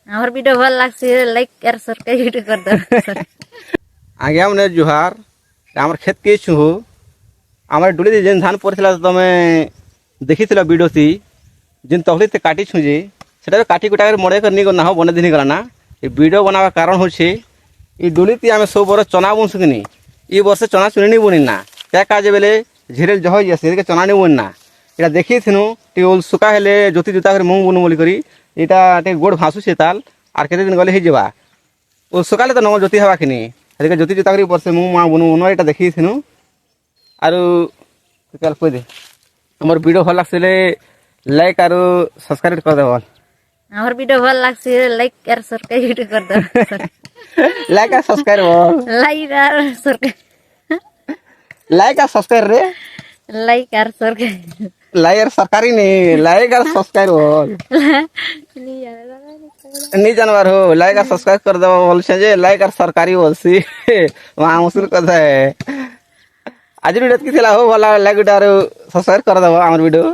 আমার ভিডিও ভালো লাগছে লাইক আর সাবস্ক্রাইব করে দাও। আগে মানে জুহার আমার ক্ষেত কে ছু আমার ডুলি যেন ধান পড়ছিল তুমি দেখিছিল ভিডিওটি যেন তখলিতে কাটি ছুঁজে সেটা কাটি কুটাকে মরে করে নিয়ে না হোক বনে দিন গলা না এই ভিডিও বানাবার কারণ হচ্ছে এই ডুলিতে আমি সব বড় চনা বুনছু কিনি এই বর্ষে চনা চুনি নি বুনি না এক কাজে বেলে ঝিরেল জহ যাচ্ছে এদিকে চনা নি বুন না এটা দেখিয়েছিল টিকে ওল শুকা হেলে জ্যোতি জুতা করে মুখ বুনু বলি করি এটা টিকে গোড় ভাসুছে তাল আর কেতে দিন গলে হয়ে যাবা ও সকালে তো নম জ্যোতি হওয়া কিনি এদিকে জ্যোতি জুতা করে বর্ষে মুখ মা বুনু বুনু এটা দেখিয়েছিল আর কই দে আমার ভিডিও ভালো লাগছিলে লাইক আর সাবস্ক্রাইব করে দেব আমার ভিডিও ভালো লাগছে লাইক আর সাবস্ক্রাইব করে দাও। লাইক আর সাবস্ক্রাইব লাইক আর সাবস্ক্রাইব লাইক আর সাবস্ক্রাইব রে লাইক আর সাবস্ক্রাইব লাইক আর সরকারি নেই লাইক আর সাবস্ক্রাইব नहीं जानवर हो लाइक और सब्सक्राइब कर दो बोलছে যে লাইক আর সরকারি বলছি মা মুসুর কথা है आज वीडियो কি ଥିଲା हो भला लाइक और सब्सक्राइब कर दो আমার ভিডিও